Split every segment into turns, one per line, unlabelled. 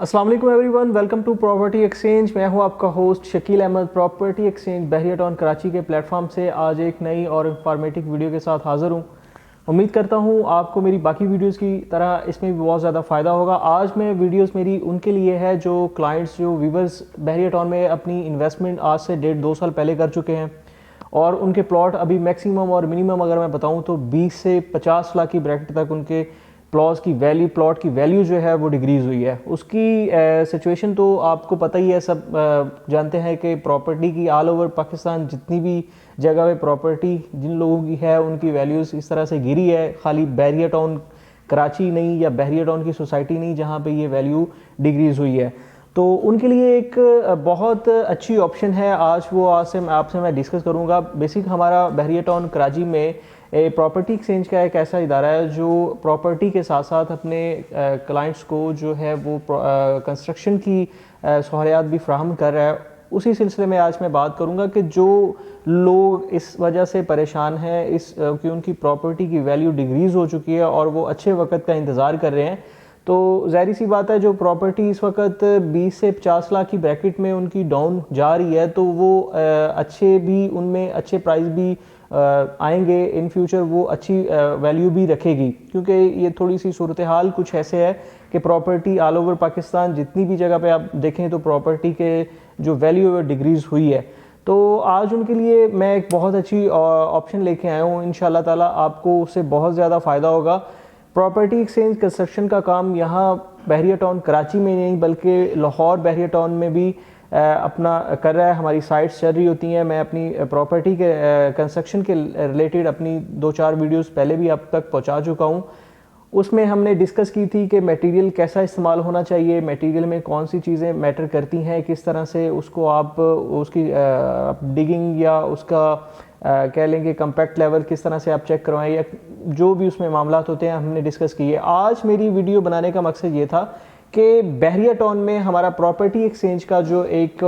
अस्सलाम वालेकुम everyone, welcome to property exchange. मैं हूं आपका host Shakeel Ahmed. Property exchange Bahria town Karachi के प्लेटफॉर्म से आज एक नई और इंफॉर्मेटिव वीडियो के साथ हाज़िर हूं। उम्मीद करता हूं आपको मेरी बाकी वीडियोस की तरह इसमें भी बहुत ज़्यादा फ़ायदा होगा। आज मैं वीडियोस मेरी उनके लिए है जो क्लाइंट्स, जो व्यूवर्स बहरिया टाउन में अपनी इन्वेस्टमेंट आज से 1.5-2 साल पहले कर चुके हैं और उनके प्लॉट अभी मैक्सिमम और मिनिमम अगर मैं बताऊं तो 20 से 50 लाख की ब्रैकेट तक उनके प्लॉट की वैल्यू जो है वो डिक्रीज़ हुई है। उसकी सिचुएशन तो आपको पता ही है, सब जानते हैं कि प्रॉपर्टी की ऑल ओवर पाकिस्तान जितनी भी जगह पे प्रॉपर्टी जिन लोगों की है उनकी वैल्यूज़ इस तरह से गिरी है। खाली बहरिया टाउन कराची नहीं या बहरिया टाउन की सोसाइटी नहीं जहाँ पे ये वैल्यू डिक्रीज़ हुई है, तो उनके लिए एक बहुत अच्छी ऑप्शन है। आज आपसे मैं डिस्कस करूँगा। बेसिक हमारा बहरिया टाउन कराची में प्रॉपर्टी एक्सचेंज का एक ऐसा इदारा है जो प्रॉपर्टी के साथ साथ अपने क्लाइंट्स को जो है वो कंस्ट्रक्शन की सहूलियात भी फ्राहम कर रहा है। उसी सिलसिले में आज मैं बात करूंगा कि जो लोग इस वजह से परेशान हैं कि उनकी प्रॉपर्टी की वैल्यू डिक्रीज़ हो चुकी है और वो अच्छे वक्त का इंतज़ार कर रहे हैं, तो ज़ाहिर सी बात है जो प्रॉपर्टी इस वक्त 20 से 50 लाख की ब्रैकेट में उनकी डाउन जा रही है, तो वो उनमें अच्छे प्राइस भी आएंगे इन फ्यूचर, वो अच्छी वैल्यू भी रखेगी। क्योंकि ये थोड़ी सी सूरत हाल कुछ ऐसे है कि प्रॉपर्टी ऑल ओवर पाकिस्तान जितनी भी जगह पे आप देखें तो प्रॉपर्टी के जो वैल्यू है डिक्रीज़ हुई है। तो आज उनके लिए मैं एक बहुत अच्छी ऑप्शन लेके आया हूँ। इंशाल्लाह ताला आपको उससे बहुत ज़्यादा फ़ायदा होगा। प्रॉपर्टी एक्सचेंज कंस्ट्रक्शन का काम यहाँ बहरिया टाउन कराची में नहीं बल्कि लाहौर बहरिया टाउन में भी अपना कर रहा है। हमारी साइट्स चल रही होती हैं। मैं अपनी प्रॉपर्टी के कंस्ट्रक्शन के रिलेटेड अपनी 2-4 वीडियोस पहले भी अब तक पहुंचा चुका हूं। उसमें हमने डिस्कस की थी कि मटेरियल कैसा इस्तेमाल होना चाहिए, मटेरियल में कौन सी चीज़ें मैटर करती हैं, किस तरह से उसको आप उसकी डिगिंग या उसका कह लेंगे कम्पैक्ट लेवल किस तरह से आप चेक करवाएं, या जो भी उसमें मामला होते हैं हमने डिस्कस किए। आज मेरी वीडियो बनाने का मकसद ये था कि बहरिया टाउन में हमारा प्रॉपर्टी एक्सचेंज का जो एक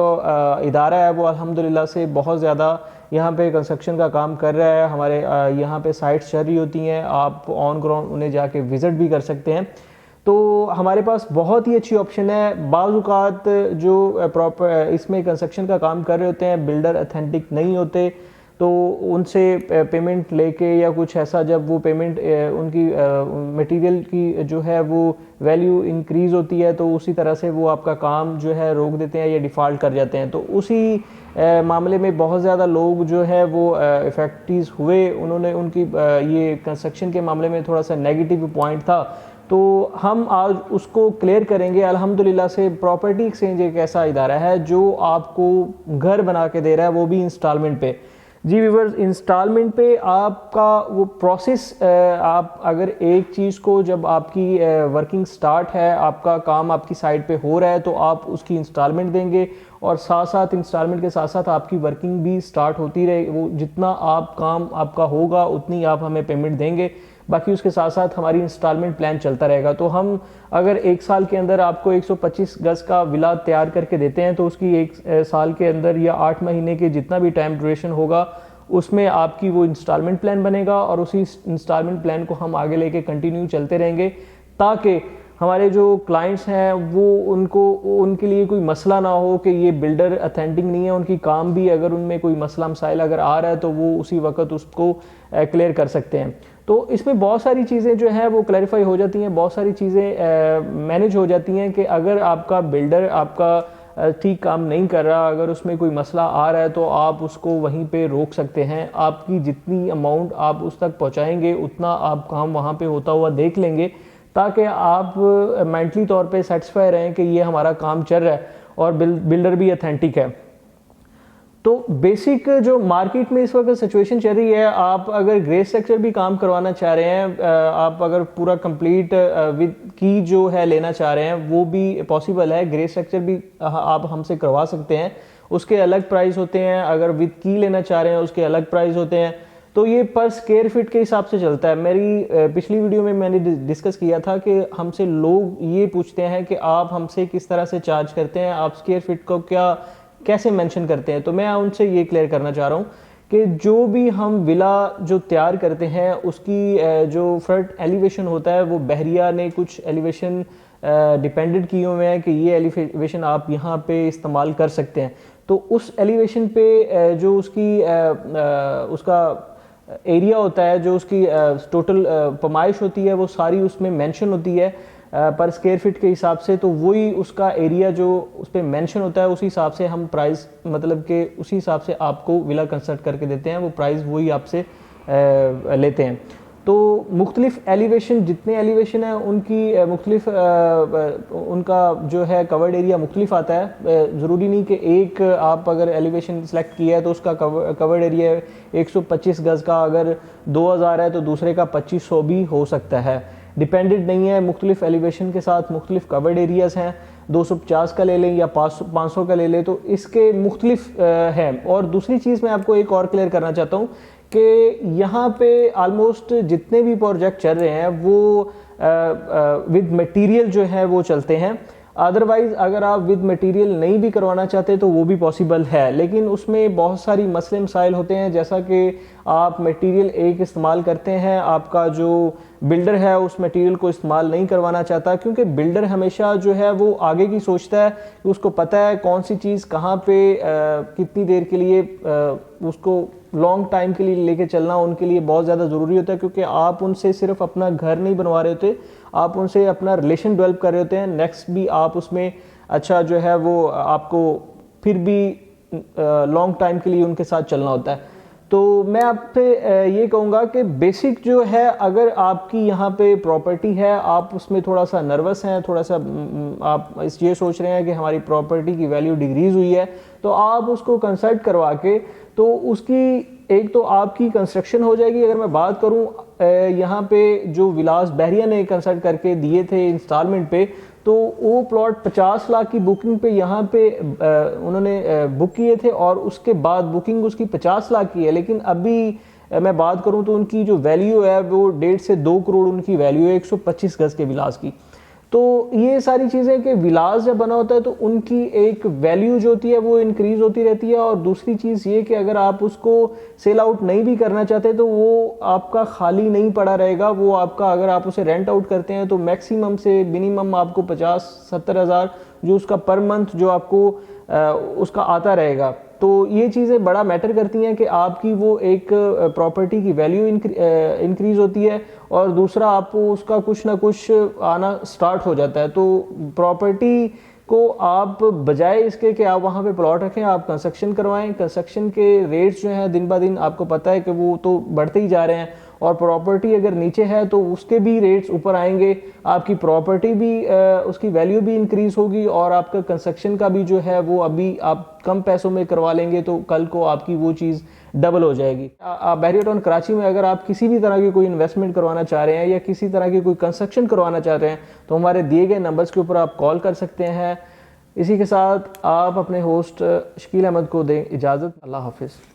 इदारा है वो अल्हम्दुलिल्लाह से बहुत ज़्यादा यहाँ पे कंस्ट्रक्शन का काम कर रहा है। हमारे यहाँ पे साइट्स चल रही होती हैं, आप ऑन ग्राउंड उन्हें जाके विज़िट भी कर सकते हैं। तो हमारे पास बहुत ही अच्छी ऑप्शन है। बाज़ औक़ात जो इसमें कंस्ट्रक्शन का काम कर रहे होते हैं बिल्डर अथेंटिक नहीं होते, तो उनसे पेमेंट लेके या कुछ ऐसा, जब वो पेमेंट उनकी मटेरियल की जो है वो वैल्यू इंक्रीज़ होती है तो उसी तरह से वो आपका काम जो है रोक देते हैं या डिफ़ॉल्ट कर जाते हैं। तो उसी मामले में बहुत ज़्यादा लोग जो है वो इफ़ेक्टिव हुए। उन्होंने उनकी ये कंस्ट्रक्शन के मामले में थोड़ा सा नेगेटिव पॉइंट था, तो हम आज उसको क्लियर करेंगे। अल्हम्दुलिल्लाह से प्रॉपर्टी एक्सचेंज एक ऐसा इदारा है जो आपको घर बना के दे रहा है, वो भी इंस्टॉलमेंट पे। जी व्यूअर्स, इंस्टॉलमेंट पे आपका वो प्रोसेस, आप अगर एक चीज़ को जब आपकी वर्किंग स्टार्ट है, आपका काम आपकी साइड पे हो रहा है, तो आप उसकी इंस्टॉलमेंट देंगे और साथ साथ इंस्टॉलमेंट के साथ साथ आपकी वर्किंग भी स्टार्ट होती रहे। वो जितना आप काम आपका होगा उतनी आप हमें पेमेंट देंगे, बाकी उसके साथ साथ हमारी इंस्टॉलमेंट प्लान चलता रहेगा। तो हम अगर 1 साल के अंदर आपको 125 गज़ का विला तैयार करके देते हैं तो उसकी 1 साल के अंदर या 8 महीने के जितना भी टाइम ड्यूरेशन होगा उसमें आपकी वो इंस्टॉलमेंट प्लान बनेगा और उसी इंस्टॉलमेंट प्लान को हम आगे लेके कंटिन्यू चलते रहेंगे, ताकि हमारे जो क्लाइंट्स हैं वो उनके लिए कोई मसला ना हो कि ये बिल्डर अथेंटिक नहीं है। उनकी काम भी अगर उनमें कोई मसला मसाइल अगर आ रहा है तो वो उसी वक्त उसको क्लियर कर सकते हैं। तो इसमें बहुत सारी चीज़ें जो हैं वो क्लैरिफाई हो जाती हैं, बहुत सारी चीज़ें मैनेज हो जाती हैं कि अगर आपका बिल्डर आपका ठीक काम नहीं कर रहा, अगर उसमें कोई मसला आ रहा है तो आप उसको वहीं पे रोक सकते हैं। आपकी जितनी अमाउंट आप उस तक पहुंचाएंगे उतना आप काम वहाँ पे होता हुआ देख लेंगे, ताकि आप मेंटली तौर पे सेटिस्फाई रहें कि ये हमारा काम चल रहा है और बिल्डर भी अथेंटिक है। तो बेसिक जो मार्केट में इस वक्त सिचुएशन चल रही है, आप अगर ग्रे स्ट्रक्चर भी काम करवाना चाह रहे हैं, आप अगर पूरा कंप्लीट विद की जो है लेना चाह रहे हैं वो भी पॉसिबल है। ग्रे स्ट्रक्चर भी आप हमसे करवा सकते हैं, उसके अलग प्राइस होते हैं। अगर विद की लेना चाह रहे हैं उसके अलग प्राइस होते हैं। तो ये पर स्क्वायर फीट के हिसाब से चलता है। मेरी पिछली वीडियो में मैंने डिस्कस किया था कि हमसे लोग ये पूछते हैं कि आप हमसे किस तरह से चार्ज करते हैं, आप स्क्वायर फीट को कैसे मेंशन करते हैं। तो मैं उनसे ये क्लियर करना चाह रहा हूँ कि जो भी हम विला जो तैयार करते हैं उसकी जो फ्रंट एलिवेशन होता है वो बहरिया ने कुछ एलिवेशन डिपेंडेंट किए हुए हैं कि ये एलिवेशन आप यहाँ पे इस्तेमाल कर सकते हैं। तो उस एलिवेशन पे जो उसका एरिया होता है, जो उसकी टोटल पैमाइश होती है, वो सारी उसमें मेंशन होती है पर स्क्वायर फीट के हिसाब से। तो वही उसका एरिया जो उस पर मेंशन होता है, उसी हिसाब से हम प्राइस, मतलब कि उसी हिसाब से आपको विला कंस्ट्रक्ट करके देते हैं, वो प्राइस वही आपसे लेते हैं। तो मुख्तलिफ एलिवेशन, जितने एलिवेशन हैं उनकी मुख्तलिफ उनका जो है कवर्ड एरिया मुख्तलिफ आता है। ज़रूरी नहीं कि एक आप अगर एलिवेशन सेलेक्ट किया है तो उसका कवर्ड एरिया 125 गज़ का, अगर 2000 है तो दूसरे का 2500 भी हो सकता है। डिपेंडेंट नहीं है, मुख्तलिफ एलिवेशन के साथ मुख्तलिफ कवर्ड एरियाज़ हैं। 250 का ले लें या 500 का ले लें, तो इसके मुख्तलिफ हैं। और दूसरी चीज़ मैं आपको एक और क्लियर करना चाहता हूँ कि यहाँ पे आलमोस्ट जितने भी प्रोजेक्ट चल रहे हैं वो विद मटेरियल जो है वो चलते हैं। अदरवाइज़ अगर आप विद मटेरियल नहीं भी करवाना चाहते तो वो भी पॉसिबल है, लेकिन उसमें बहुत सारी मसले मसाइल होते हैं। जैसा कि आप मटेरियल एक इस्तेमाल करते हैं, आपका जो बिल्डर है उस मटेरियल को इस्तेमाल नहीं करवाना चाहता, क्योंकि बिल्डर हमेशा जो है वो आगे की सोचता है कि उसको पता है कौन सी चीज़ कहाँ पे कितनी देर के लिए उसको लॉन्ग टाइम के लिए लेके चलना उनके लिए बहुत ज़्यादा ज़रूरी होता है। क्योंकि आप उनसे सिर्फ अपना घर नहीं बनवा रहे होते, आप उनसे अपना रिलेशन डेवलप कर रहे होते हैं। नेक्स्ट भी आप उसमें अच्छा जो है वो आपको फिर भी लॉन्ग टाइम के लिए उनके साथ चलना होता है। तो मैं आपसे ये कहूँगा कि बेसिक जो है, अगर आपकी यहाँ पे प्रॉपर्टी है, आप उसमें थोड़ा सा नर्वस हैं, थोड़ा सा आप ये सोच रहे हैं कि हमारी प्रॉपर्टी की वैल्यू डिक्रीज़ हुई है, तो आप उसको कंसल्ट करवा के तो उसकी एक तो आपकी कंस्ट्रक्शन हो जाएगी। अगर मैं बात करूं यहाँ पे जो विलास बहरिया ने कंसल्ट करके दिए थे इंस्टॉलमेंट पे, तो वो प्लॉट 50 लाख की बुकिंग पे यहाँ पे उन्होंने बुक किए थे और उसके बाद बुकिंग उसकी 50 लाख की है। लेकिन अभी मैं बात करूं तो उनकी जो वैल्यू है वो 1.5 से 2 करोड़ उनकी वैल्यू है 125 गज़ के विलास की। तो ये सारी चीज़ें कि विलास जब बना होता है तो उनकी एक वैल्यू जो होती है वो इंक्रीज़ होती रहती है। और दूसरी चीज़ ये कि अगर आप उसको सेल आउट नहीं भी करना चाहते तो वो आपका खाली नहीं पड़ा रहेगा। वो आपका, अगर आप उसे रेंट आउट करते हैं तो मैक्सिमम से मिनिमम आपको 50-70 हज़ार जो उसका पर मंथ जो आपको उसका आता रहेगा। तो ये चीज़ें बड़ा मैटर करती हैं कि आपकी वो एक प्रॉपर्टी की वैल्यू इंक्रीज़ होती है और दूसरा आपको उसका कुछ ना कुछ आना स्टार्ट हो जाता है। तो प्रॉपर्टी को आप बजाय इसके कि आप वहाँ पे प्लॉट रखें, आप कंस्ट्रक्शन करवाएं। कंस्ट्रक्शन के रेट्स जो हैं दिन ब दिन आपको पता है कि वो तो बढ़ते ही जा रहे हैं, और प्रॉपर्टी अगर नीचे है तो उसके भी रेट्स ऊपर आएंगे, आपकी प्रॉपर्टी भी उसकी वैल्यू भी इंक्रीज़ होगी और आपका कंस्ट्रक्शन का भी जो है वो अभी आप कम पैसों में करवा लेंगे तो कल को आपकी वो चीज़ डबल हो जाएगी। बहरिया टाउन कराची में अगर आप किसी भी तरह की कोई इन्वेस्टमेंट करवाना चाह रहे हैं या किसी तरह की कोई कंस्ट्रक्शन करवाना चाह रहे हैं तो हमारे दिए गए नंबर्स के ऊपर आप कॉल कर सकते हैं। इसी के साथ आप अपने होस्ट शकील अहमद को दें इजाज़त। अल्लाह हाफिज़।